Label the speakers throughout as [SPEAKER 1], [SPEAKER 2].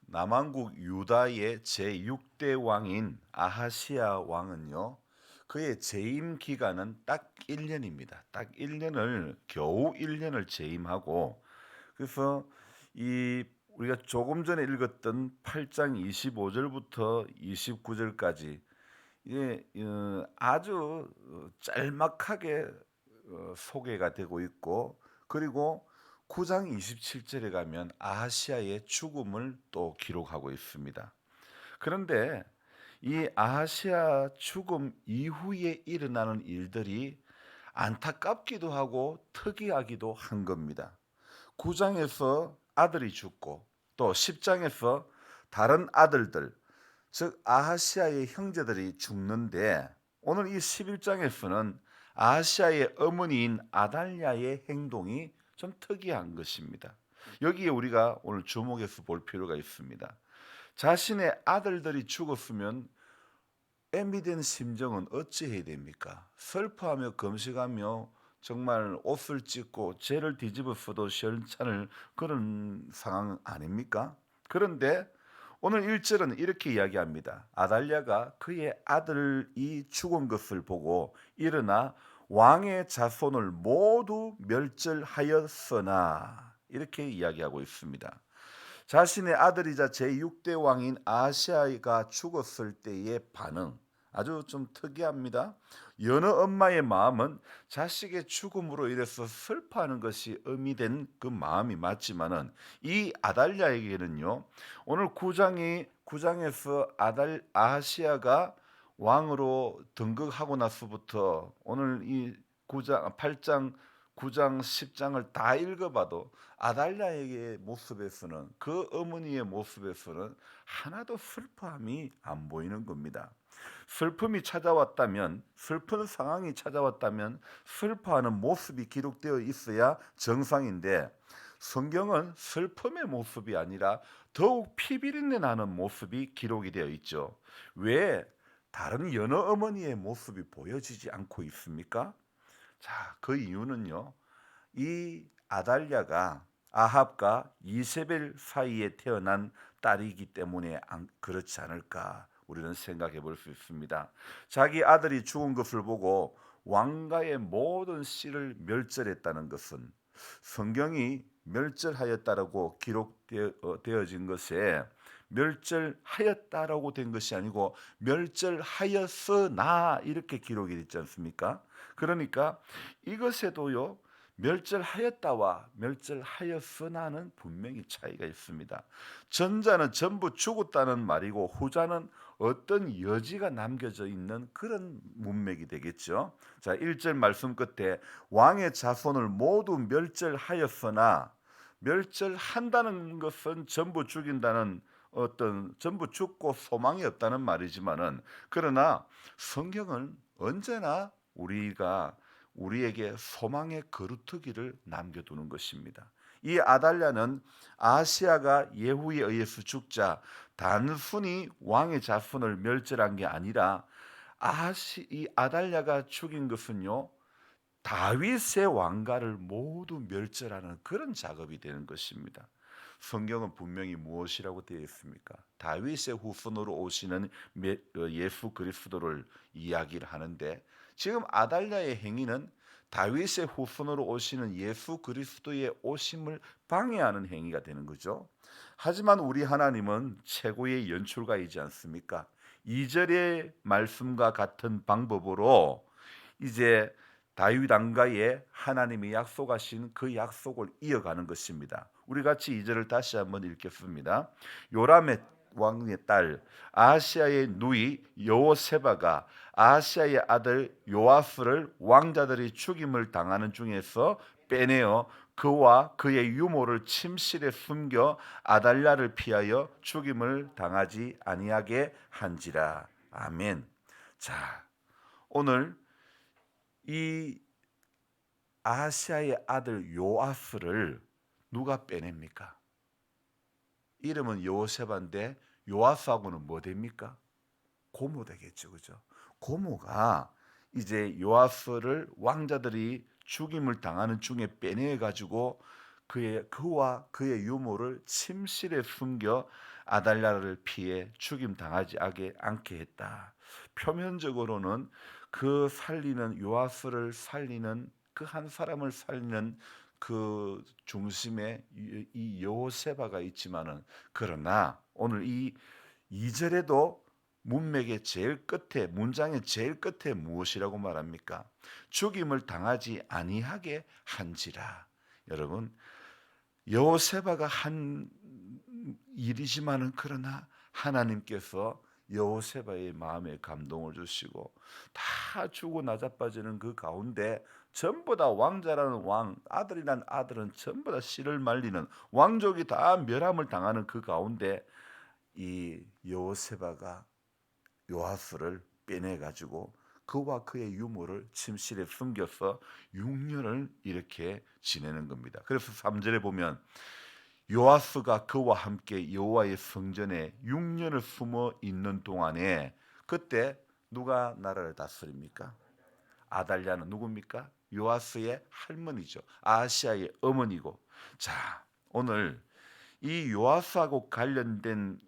[SPEAKER 1] 남왕국 유다의 제6대 왕인 아하시아 왕은요. 그의 재임 기간은 딱 1년입니다. 딱 1년을 겨우 1년을 재임하고 그래서 이 우리가 조금 전에 읽었던 8장 25절부터 29절까지 이게 아주 짤막하게 소개가 되고 있고 그리고 9장 27절에 가면 아하시아의 죽음을 또 기록하고 있습니다. 그런데 이 아하시아 죽음 이후에 일어나는 일들이 안타깝기도 하고 특이하기도 한 겁니다. 9장에서 아들이 죽고 또 10장에서 다른 아들들 즉 아하시아의 형제들이 죽는데 오늘 이 11장에서는 아하시아의 어머니인 아달랴의 행동이 좀 특이한 것입니다. 여기에 우리가 오늘 주목해서 볼 필요가 있습니다. 자신의 아들들이 죽었으면 애미 된 심정은 어찌해야 됩니까? 슬퍼하며 금식하며 정말 옷을 찢고 죄를 뒤집어서도 시원찮을 그런 상황 아닙니까? 그런데 오늘 1절은 이렇게 이야기합니다. 아달랴가 그의 아들이 죽은 것을 보고 일어나 왕의 자손을 모두 멸절하였으나 이렇게 이야기하고 있습니다. 자신의 아들이자 제6대 왕인 아하시아가 죽었을 때의 반응 아주 좀 특이합니다. 여느 엄마의 마음은 자식의 죽음으로 인해서 슬퍼하는 것이 의미된 그 마음이 맞지만은 이 아달랴에게는요. 오늘 9장에서 아하시아가 왕으로 등극하고 나서부터 오늘 이 9장 8장 9장 10장을 다 읽어봐도 아달랴의 모습에서는 그 어머니의 모습에서는 하나도 슬퍼함이 안 보이는 겁니다. 슬픔이 찾아왔다면 슬픈 상황이 찾아왔다면 슬퍼하는 모습이 기록되어 있어야 정상인데 성경은 슬픔의 모습이 아니라 더욱 피비린내 나는 모습이 기록이 되어 있죠. 왜 다른 여느 어머니의 모습이 보여지지 않고 있습니까? 자, 그 이유는요. 이 아달랴가 아합과 이세벨 사이에 태어난 딸이기 때문에 그렇지 않을까 우리는 생각해 볼 수 있습니다. 자기 아들이 죽은 것을 보고 왕가의 모든 씨를 멸절했다는 것은 성경이 멸절하였다라고 기록되어진 것에 멸절하였다라고 된 것이 아니고 멸절하였으나 이렇게 기록이 있지 않습니까? 그러니까 이것에도요. 멸절하였다와 멸절하였으나는 분명히 차이가 있습니다. 전자는 전부 죽었다는 말이고 후자는 어떤 여지가 남겨져 있는 그런 문맥이 되겠죠. 자, 1절 말씀 끝에 왕의 자손을 모두 멸절하였으나 멸절한다는 것은 전부 죽인다는 어떤 전부 죽고 소망이 없다는 말이지만은 그러나 성경은 언제나 우리에게 소망의 거루터기를 남겨두는 것입니다. 이 아달랴는 아시아가 예후에 의해서 죽자 단순히 왕의 자손을 멸절한 게 아니라 이 아달랴가 죽인 것은요 다윗의 왕가를 모두 멸절하는 그런 작업이 되는 것입니다. 성경은 분명히 무엇이라고 되어 있습니까? 다윗의 후손으로 오시는 예수 그리스도를 이야기를 하는데 지금 아달랴의 행위는 다윗의 후손으로 오시는 예수 그리스도의 오심을 방해하는 행위가 되는 거죠. 하지만 우리 하나님은 최고의 연출가이지 않습니까? 2절의 말씀과 같은 방법으로 이제 다윗 왕가에 하나님이 약속하신 그 약속을 이어가는 것입니다. 우리 같이 2절을 다시 한번 읽겠습니다. 요람의 왕의 딸 아하시아의 누이 여호세바가 아하시아의 아들 요아스를 왕자들이 죽임을 당하는 중에서 빼내어 그와 그의 유모를 침실에 숨겨 아달랴를 피하여 죽임을 당하지 아니하게 한지라. 아멘. 자, 오늘 이 아하시아의 아들 요아스를 누가 빼냅니까? 이름은 여호세바인데 요아스하고는 뭐 됩니까? 고모 되겠죠, 그죠? 고모가 이제 요아스를 왕자들이 죽임을 당하는 중에 빼내 가지고 그와 그의 유모를 침실에 숨겨 아달랴를 피해 죽임 당하지 않게 했다. 표면적으로는 그 살리는 요아스를 살리는 그 한 사람을 살리는 그 중심에 이 여호세바가 있지만은, 그러나 오늘 이 2절에도 문맥의 제일 끝에, 문장의 제일 끝에 무엇이라고 말합니까? 죽임을 당하지 아니하게 한지라. 여러분, 여호세바가 한 일이지만은, 그러나 하나님께서 여호세바의 마음에 감동을 주시고 다 죽고 나자빠지는 그 가운데 전부 다 왕자라는 왕, 아들이란 아들은 전부 다 씨를 말리는 왕족이 다 멸함을 당하는 그 가운데 이 여호세바가 요아스를 빼내 가지고 그와 그의 유모를 침실에 숨겨서 6년을 이렇게 지내는 겁니다. 그래서 3절에 보면 요아스가 그와 함께 여호와의 성전에 6년을 숨어 있는 동안에, 그때 누가 나라를 다스립니까? 아달랴는 누굽니까? 요아스의 할머니죠. 아하시아의 어머니고. 자, 오늘 이 요아스하고 관련된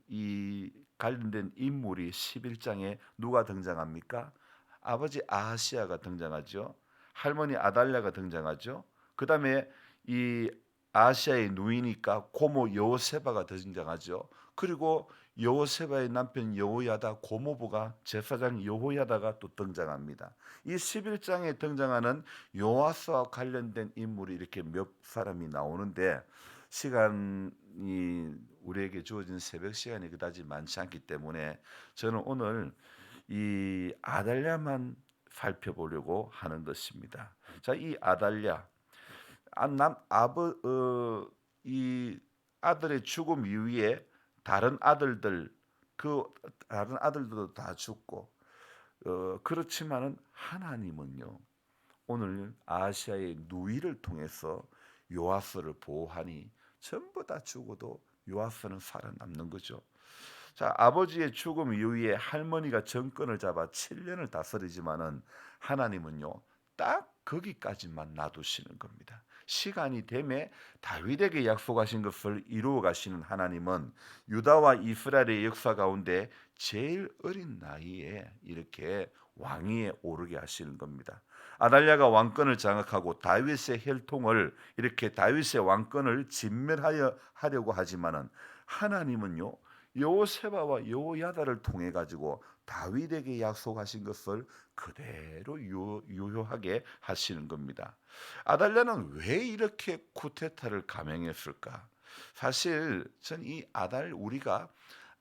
[SPEAKER 1] 인물이 11장에 누가 등장합니까? 아버지 아하시아가 등장하죠. 할머니 아달랴가 등장하죠. 그다음에 이 아하시아의 누이니까 고모 여호세바가 등장하죠. 그리고 여호세바의 남편 여호야다 고모부가 제사장 여호야다가 또 등장합니다. 이 11장에 등장하는 요아스와 관련된 인물이 이렇게 몇 사람이 나오는데, 시간이 우리에게 주어진 새벽 시간이 그다지 많지 않기 때문에 저는 오늘 이 아달랴만 살펴보려고 하는 것입니다. 자, 이 아달랴, 이 아들의 죽음 이후에 다른 아들들도 다 죽고, 그렇지만은 하나님은요, 오늘 아시아의 누이를 통해서 요아스를 보호하니 전부 다 죽어도 요아스는 살아남는 거죠. 자, 아버지의 죽음 이후에 할머니가 정권을 잡아 7년을 다스리지만은 하나님은요, 딱 거기까지만 놔두시는 겁니다. 시간이 되매 다윗에게 약속하신 것을 이루어 가시는 하나님은 유다와 이스라엘의 역사 가운데 제일 어린 나이에 이렇게 왕위에 오르게 하시는 겁니다. 아달랴가 왕권을 장악하고 다윗의 혈통을, 이렇게 다윗의 왕권을 진멸하려고 하지만은 하나님은요, 여호세바와 여호야다를 통해 가지고 다윗에게 약속하신 것을 그대로 유효하게 하시는 겁니다. 아달랴는 왜 이렇게 쿠데타를 감행했을까? 사실 전 우리가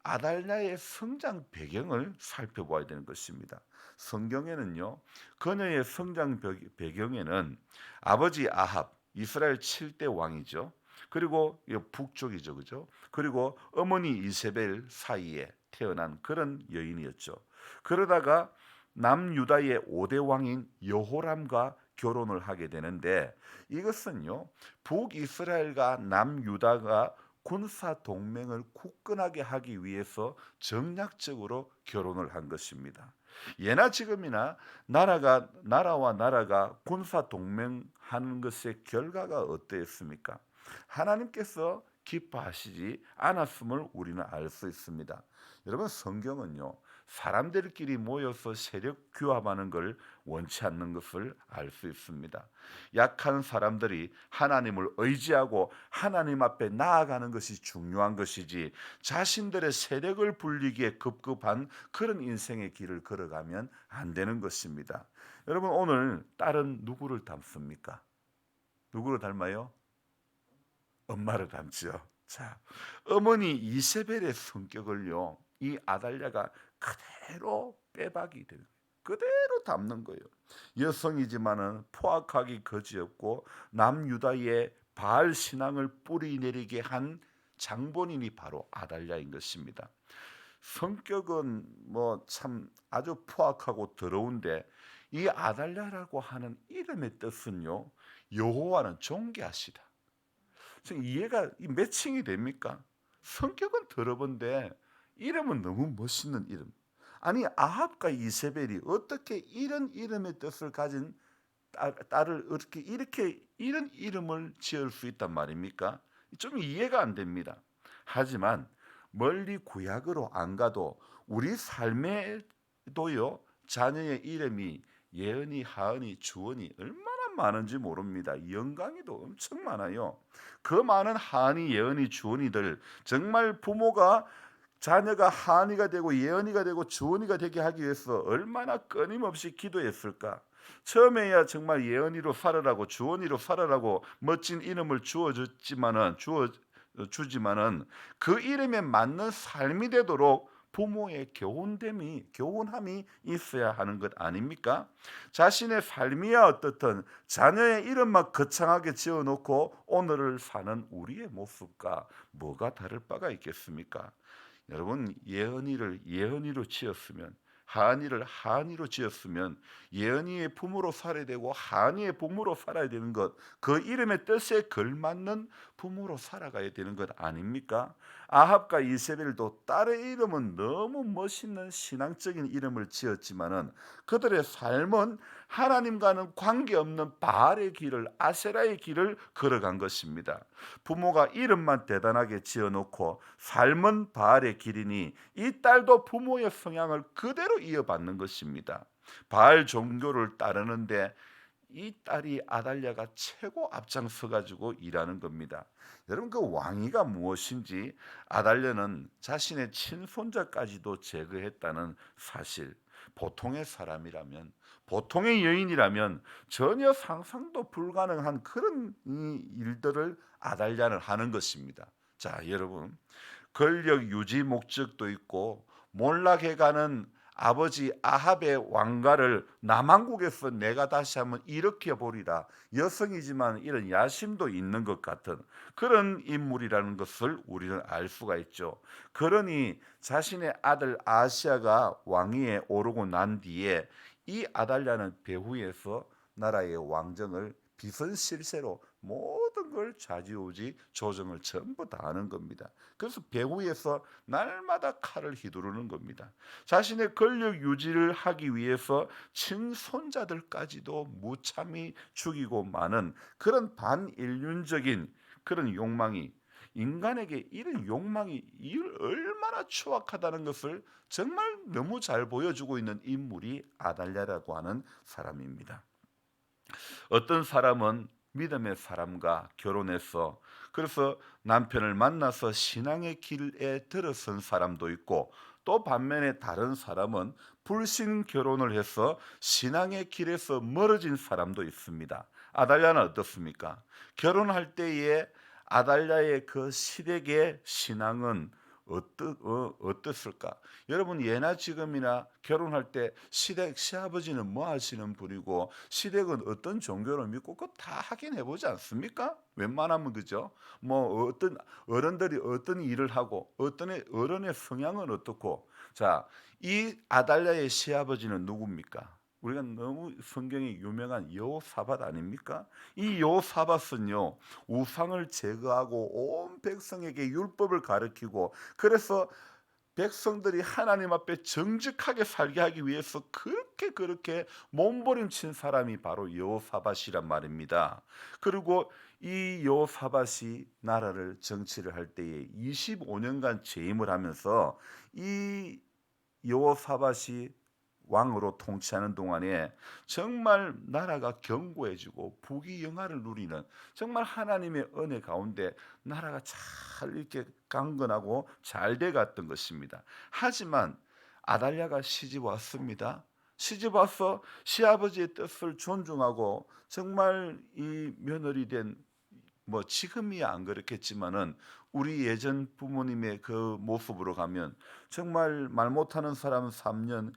[SPEAKER 1] 아달랴의 성장 배경을 살펴봐야 되는 것입니다. 성경에는요, 그녀의 성장 배경에는 아버지 아합, 이스라엘 7대 왕이죠. 그리고 북쪽이죠, 그죠? 그리고 어머니 이세벨 사이에 태어난 그런 여인이었죠. 그러다가 남유다의 5대 왕인 여호람과 결혼을 하게 되는데, 이것은요, 북이스라엘과 남유다가 군사 동맹을 굳건하게 하기 위해서 정략적으로 결혼을 한 것입니다. 예나 지금이나 나라와 나라가 군사 동맹하는 것의 결과가 어땠습니까? 하나님께서 기뻐하시지 않았음을 우리는 알 수 있습니다. 여러분, 성경은요, 사람들끼리 모여서 세력 규합하는 걸 원치 않는 것을 알 수 있습니다. 약한 사람들이 하나님을 의지하고 하나님 앞에 나아가는 것이 중요한 것이지, 자신들의 세력을 불리기에 급급한 그런 인생의 길을 걸어가면 안 되는 것입니다. 여러분, 오늘 딸은 누구를 닮습니까? 누구를 닮아요? 엄마를 닮죠. 자, 어머니 이세벨의 성격을요, 이 아달랴가 그대로 빼박이 되는 거예요. 그대로 담는 거예요. 여성이지만은 포악하기 거지없고 남유다의 바알 신앙을 뿌리내리게 한 장본인이 바로 아달랴인 것입니다. 성격은 뭐 참 아주 포악하고 더러운데, 이 아달랴라고 하는 이름의 뜻은요, 여호와는 존귀하시다. 이해가 매칭이 됩니까? 성격은 더러운데 이름은 너무 멋있는 이름. 아니, 아합과 이세벨이 어떻게 이런 이름의 뜻을 가진 딸을 이렇게 이런 이름을 지을 수 있단 말입니까? 좀 이해가 안 됩니다. 하지만 멀리 구약으로 안 가도 우리 삶에도요, 자녀의 이름이 예은이, 하은이, 주은이 얼마나 많은지 모릅니다. 영광이도 엄청 많아요. 그 많은 하은이, 예은이, 주은이들, 정말 부모가 자녀가 하은이가 되고 예은이가 되고 주은이가 되게 하기 위해서 얼마나 끊임없이 기도했을까. 처음에야 정말 예은이로 살아라고, 주은이로 살아라고 멋진 이름을 주지만은 그 이름에 맞는 삶이 되도록 부모의 교훈함이 있어야 하는 것 아닙니까? 자신의 삶이야 어떻든 자녀의 이름만 거창하게 지어놓고 오늘을 사는 우리의 모습과 뭐가 다를 바가 있겠습니까? 여러분, 예언이를 예언이로 지었으면, 하은이를 하은이로 지었으면 예언이의 부모로 살아야 되고 하은이의 부모로 살아야 되는 것, 그 이름의 뜻에 걸맞는 부모로 살아가야 되는 것 아닙니까? 아합과 이세벨도 딸의 이름은 너무 멋있는 신앙적인 이름을 지었지만은 그들의 삶은 하나님과는 관계없는 바알의 길을, 아세라의 길을 걸어간 것입니다. 부모가 이름만 대단하게 지어놓고 삶은 바알의 길이니 이 딸도 부모의 성향을 그대로 이어받는 것입니다. 바알 종교를 따르는데 이 딸이 아달랴가 최고 앞장서 가지고 일하는 겁니다. 여러분, 그 왕위가 무엇인지 아달랴는 자신의 친손자까지도 제거했다는 사실, 보통의 사람이라면, 보통의 여인이라면 전혀 상상도 불가능한 그런 이 일들을 아달랴는 하는 것입니다. 자, 여러분, 권력 유지 목적도 있고 몰락해가는 아버지 아합의 왕가를 남한국에서 내가 다시 한번 일으켜 보리라, 여성이지만 이런 야심도 있는 것 같은 그런 인물이라는 것을 우리는 알 수가 있죠. 그러니 자신의 아들 아시아가 왕위에 오르고 난 뒤에 이 아달랴는 배후에서 나라의 왕정을 비선실세로 모든 걸 좌지우지 조정을 전부 다 하는 겁니다. 그래서 배후에서 날마다 칼을 휘두르는 겁니다. 자신의 권력 유지를 하기 위해서 친손자들까지도 무참히 죽이고 마는 그런 반인륜적인 그런 욕망이, 인간에게 이런 욕망이 얼마나 추악하다는 것을 정말 너무 잘 보여주고 있는 인물이 아달랴라고 하는 사람입니다. 어떤 사람은 믿음의 사람과 결혼해서 그래서 남편을 만나서 신앙의 길에 들어선 사람도 있고, 또 반면에 다른 사람은 불신 결혼을 해서 신앙의 길에서 멀어진 사람도 있습니다. 아달랴는 어떻습니까? 결혼할 때에 아달랴의 그 시댁의 신앙은 어떻을까? 여러분, 예나 지금이나 결혼할 때 시아버지는 뭐 하시는 분이고 시댁은 어떤 종교를 믿고 그거 다 확인해 보지 않습니까? 웬만하면, 그죠? 뭐 어떤 어른들이 어떤 일을 하고 어떤 어른의 성향은 어떻고. 자, 이 아달랴의 시아버지는 누굽니까? 우리가 너무 성경에 유명한 여호사밧 아닙니까? 이 여호사밧은요, 우상을 제거하고 온 백성에게 율법을 가르치고, 그래서 백성들이 하나님 앞에 정직하게 살게 하기 위해서 그렇게 몸부림친 사람이 바로 여호사밧이란 말입니다. 그리고 이 여호사밧이 나라를 정치를 할 때에 25년간 재임을 하면서 이 여호사밧이 왕으로 통치하는 동안에 정말 나라가 견고해지고 부귀영화를 누리는, 정말 하나님의 은혜 가운데 나라가 잘 이렇게 강건하고 잘 돼갔던 것입니다. 하지만 아달랴가 시집 왔습니다. 시집 와서 시아버지의 뜻을 존중하고 정말 이 며느리 된, 뭐 지금이야 안 그렇겠지만은 우리 예전 부모님의 그 모습으로 가면 정말 말 못하는 사람은 3년,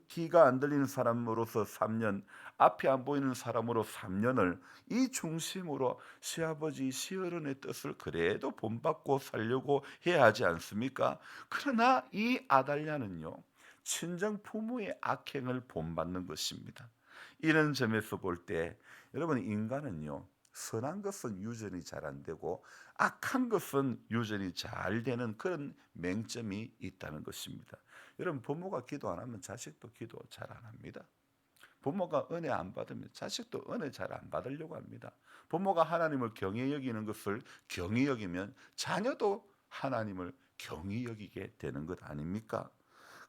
[SPEAKER 1] 귀가 안 들리는 사람으로서 3년, 앞이 안 보이는 사람으로 3년을 이 중심으로 시아버지 시어른의 뜻을 그래도 본받고 살려고 해야 하지 않습니까? 그러나 이 아달랴는요, 친정 부모의 악행을 본받는 것입니다. 이런 점에서 볼 때 여러분, 인간은요, 선한 것은 유전이 잘 안 되고 악한 것은 유전이 잘 되는 그런 맹점이 있다는 것입니다. 여러분, 부모가 기도 안 하면 자식도 기도 잘 안 합니다. 부모가 은혜 안 받으면 자식도 은혜 잘 안 받으려고 합니다. 부모가 하나님을 경히 여기는 것을 경히 여기면 자녀도 하나님을 경히 여기게 되는 것 아닙니까?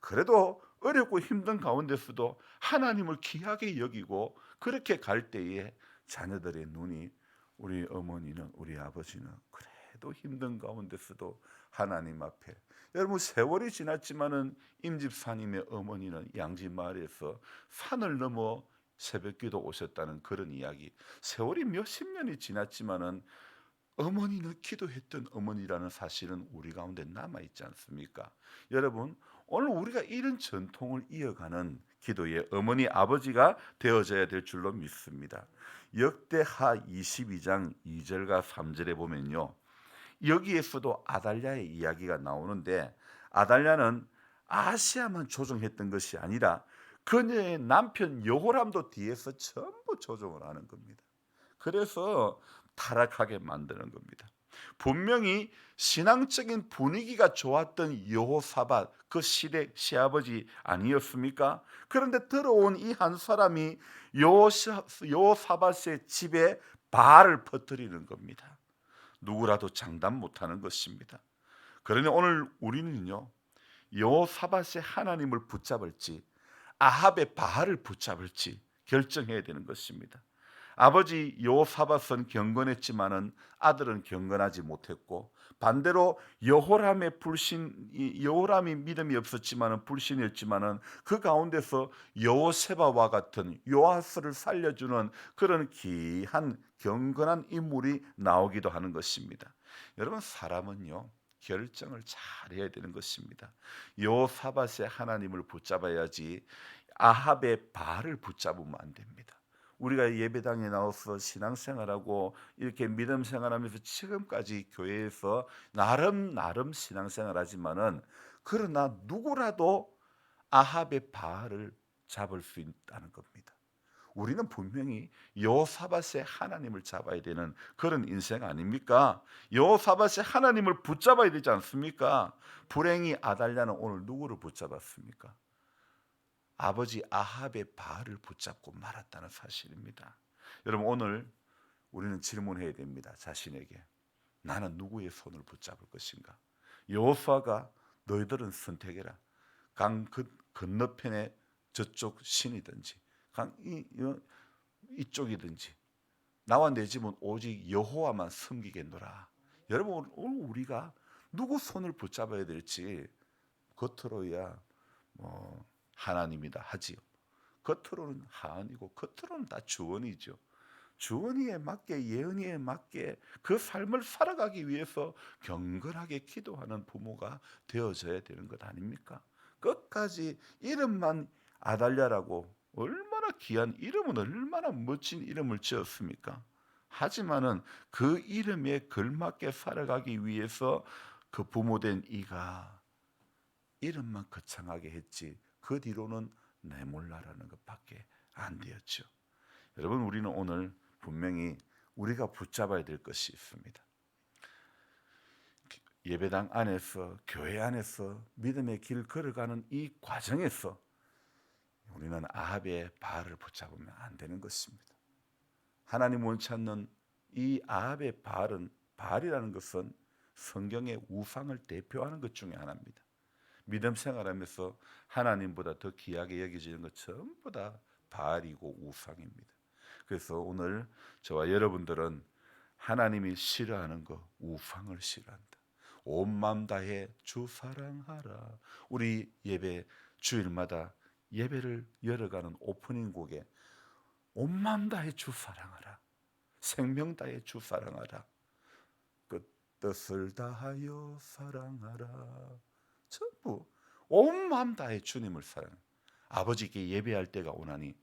[SPEAKER 1] 그래도 어렵고 힘든 가운데서도 하나님을 귀하게 여기고 그렇게 갈 때에 자녀들의 눈이, 우리 어머니는, 우리 아버지는 그래도 힘든 가운데서도 하나님 앞에, 여러분 세월이 지났지만은 임집사님의 어머니는 양지 마을에서 산을 넘어 새벽기도 오셨다는 그런 이야기, 세월이 몇십 년이 지났지만은 어머니는 기도했던 어머니라는 사실은 우리 가운데 남아 있지 않습니까? 여러분, 오늘 우리가 이런 전통을 이어가는 기도의 어머니 아버지가 되어져야 될 줄로 믿습니다. 역대하 22장 2절과 3절에 보면요, 여기에서도 아달랴의 이야기가 나오는데, 아달랴는 아시아만 조종했던 것이 아니라 그녀의 남편 여호람도 뒤에서 전부 조종을 하는 겁니다. 그래서 타락하게 만드는 겁니다. 분명히 신앙적인 분위기가 좋았던 여호사밧, 그 시대 시아버지 아니었습니까? 그런데 들어온 이 한 사람이 여호사밧의 집에 바알을 퍼뜨리는 겁니다. 누구라도 장담 못하는 것입니다. 그러니 오늘 우리는요, 여호사밧의 하나님을 붙잡을지 아합의 바알을 붙잡을지 결정해야 되는 것입니다. 아버지 여호사밧은 경건했지만은 아들은 경건하지 못했고, 반대로 여호람이 믿음이 없었지만은 불신이었지만은 그 가운데서 여호세바와 같은 요아스를 살려주는 그런 귀한 경건한 인물이 나오기도 하는 것입니다. 여러분, 사람은요 결정을 잘 해야 되는 것입니다. 여호사밧의 하나님을 붙잡아야지 아합의 바알을 붙잡으면 안 됩니다. 우리가 예배당에 나와서 신앙생활하고 이렇게 믿음 생활하면서 지금까지 교회에서 나름 신앙생활하지만은, 그러나 누구라도 아합의 바알을 잡을 수 있다는 겁니다. 우리는 분명히 여호사밧의 하나님을 잡아야 되는 그런 인생 아닙니까? 여호사밧의 하나님을 붙잡아야 되지 않습니까? 불행히 아달랴는 오늘 누구를 붙잡았습니까? 아버지 아합의 바알을 붙잡고 말았다는 사실입니다. 여러분, 오늘 우리는 질문해야 됩니다. 자신에게, 나는 누구의 손을 붙잡을 것인가? 여호수아가 너희들은 선택해라. 강 건너편에 저쪽 신이든지 이쪽이든지 나와 내 집은 오직 여호와만 섬기겠노라. 여러분, 오늘 우리가 누구 손을 붙잡아야 될지, 겉으로야 하나님이다 하지요. 겉으로는 하은이고 겉으로는 다 주언이죠. 주언이에 맞게, 예언이에 맞게 그 삶을 살아가기 위해서 경건하게 기도하는 부모가 되어져야 되는 것 아닙니까? 끝까지 이름만 아달랴라고, 얼마나 귀한 이름은, 얼마나 멋진 이름을 지었습니까? 하지만은 그 이름에 걸맞게 살아가기 위해서 그 부모된 이가 이름만 거창하게 했지 그 뒤로는 내몰라라는 것밖에 안 되었죠. 여러분, 우리는 오늘 분명히 우리가 붙잡아야 될 것이 있습니다. 예배당 안에서, 교회 안에서 믿음의 길 걸어가는 이 과정에서 우리는 아합의 바알을 붙잡으면 안 되는 것입니다. 하나님 원치 않는 이 아합의 바알은, 바알이라는 것은 성경의 우상을 대표하는 것 중에 하나입니다. 믿음 생활하면서 하나님보다 더 귀하게 여겨지는 것 전부 다 바알이고 우상입니다. 그래서 오늘 저와 여러분들은 하나님이 싫어하는 것, 우상을 싫어한다. 온 마음 다해 주 사랑하라. 우리 예배 주일마다 예배를 열어가는 오프닝 곡에 온 마음 다해 주 사랑하라, 생명 다해 주 사랑하라, 그 뜻을 다하여 사랑하라, 전부 온 마음 다해 주님을 사랑해. 아버지께 예배할 때가 오나니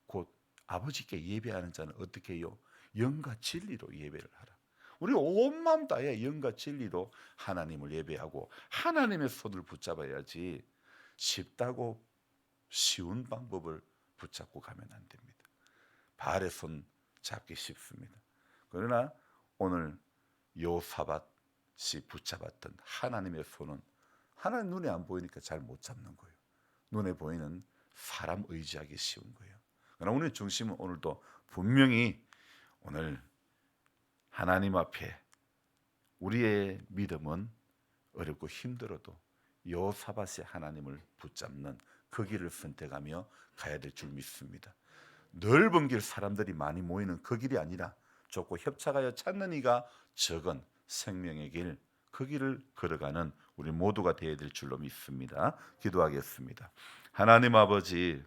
[SPEAKER 1] 곧 아버지께 예배하는 자는 어떻게 해요? 영과 진리로 예배를 하라. 우리 온 마음 다해 영과 진리로 하나님을 예배하고 하나님의 손을 붙잡아야지, 쉽다고 쉬운 방법을 붙잡고 가면 안 됩니다. 바알의 손 잡기 쉽습니다. 그러나 오늘 여호사밧이 붙잡았던 하나님의 손은 하나님 눈에 안 보이니까 잘 못 잡는 거예요. 눈에 보이는 사람 의지하기 쉬운 거예요. 그러나 우리의 중심은 오늘도 분명히 오늘 하나님 앞에 우리의 믿음은 어렵고 힘들어도 여호사밧이 하나님을 붙잡는 그 길을 선택하며 가야 될 줄 믿습니다. 넓은 길, 사람들이 많이 모이는 그 길이 아니라 좁고 협착하여 찾는 이가 적은 생명의 길, 그 길을 걸어가는 우리 모두가 되어야 될 줄로 믿습니다. 기도하겠습니다. 하나님 아버지,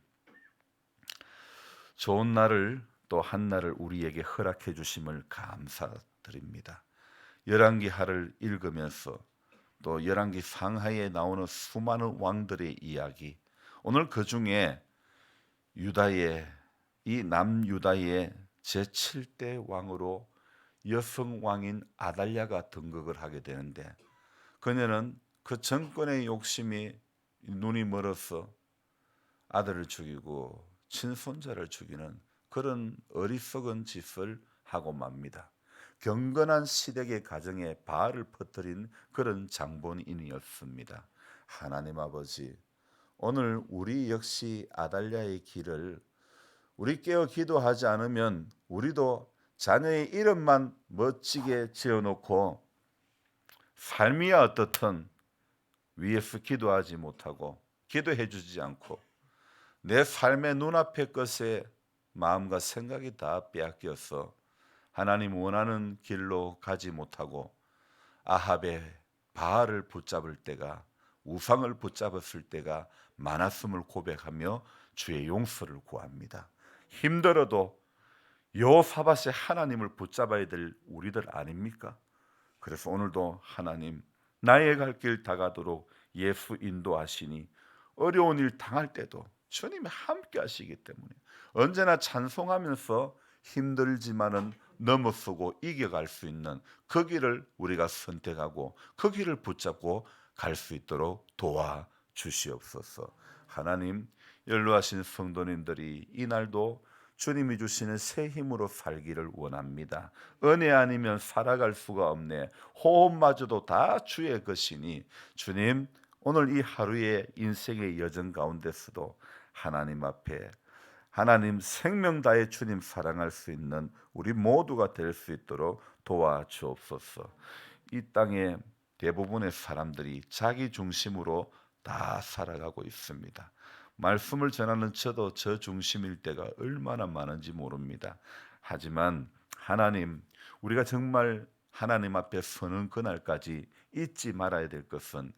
[SPEAKER 1] 좋은 날을 또 한 날을 우리에게 허락해 주심을 감사드립니다. 열왕기하를 읽으면서 또 열왕기 상하에 나오는 수많은 왕들의 이야기, 오늘 그 중에 유다의 이 남유다의 제7대 왕으로 여성 왕인 아달랴가 등극을 하게 되는데, 그녀는 그 정권의 욕심이 눈이 멀어서 아들을 죽이고 친손자를 죽이는 그런 어리석은 짓을 하고 맙니다. 경건한 시댁의 가정에 바알을 퍼뜨린 그런 장본인이었습니다. 하나님 아버지, 오늘 우리 역시 아달랴의 길을 우리 깨어 기도하지 않으면 우리도 자녀의 이름만 멋지게 지어놓고 삶이야 어떻든 위에서 기도하지 못하고 기도해 주지 않고 내 삶의 눈앞의 것에 마음과 생각이 다 빼앗겨서 하나님 원하는 길로 가지 못하고 아합의 바알을 붙잡을 때가, 우상을 붙잡았을 때가 많았음을 고백하며 주의 용서를 구합니다. 힘들어도 여호사밧의 하나님을 붙잡아야 될 우리들 아닙니까? 그래서 오늘도 하나님, 나의 갈 길 다가도록 예수 인도하시니 어려운 일 당할 때도 주님이 함께 하시기 때문에 언제나 찬송하면서 힘들지만은 넘어서고 이겨갈 수 있는 그 길을 우리가 선택하고 그 길을 붙잡고 갈 수 있도록 도와주시옵소서. 하나님, 연로하신 성도님들이 이날도 주님이 주시는 새 힘으로 살기를 원합니다. 은혜 아니면 살아갈 수가 없네. 호흡마저도 다 주의 것이니 주님, 오늘 이 하루의 인생의 여정 가운데서도 하나님 앞에 하나님 생명 다해 주님 사랑할 수 있는 우리 모두가 될 수 있도록 도와주옵소서. 이 땅에 대부분의 사람들이 자기 중심으로 다 살아가고 있습니다. 말씀을 전하는 저도 저 중심일 때가 얼마나 많은지 모릅니다. 하지만 하나님, 우리가 정말 하나님 앞에 서는 그날까지 잊지 말아야 될 것은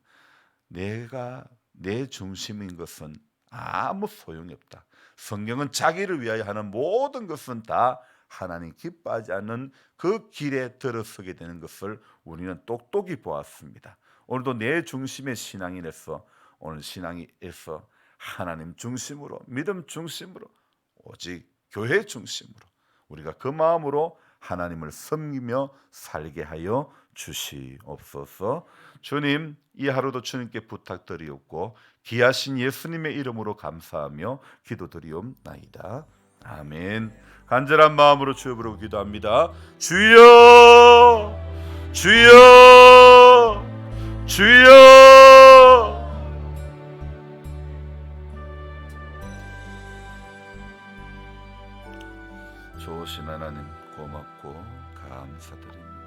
[SPEAKER 1] 내가 내 중심인 것은 아무 소용이 없다. 성경은 자기를 위하여 하는 모든 것은 다 하나님 기뻐하지 않는 그 길에 들어서게 되는 것을 우리는 똑똑히 보았습니다. 오늘도 내 중심의 신앙인에서 오늘 신앙에서 하나님 중심으로, 믿음 중심으로, 오직 교회 중심으로 우리가 그 마음으로 하나님을 섬기며 살게 하여 주시옵소서. 주님, 이 하루도 주님께 부탁드리옵고 귀하신 예수님의 이름으로 감사하며 기도드리옵나이다. 아멘. 간절한 마음으로 주여 부르고 기도합니다. 주여, 주여, 주여. 좋으신 하나님, 고맙고 감사드립니다.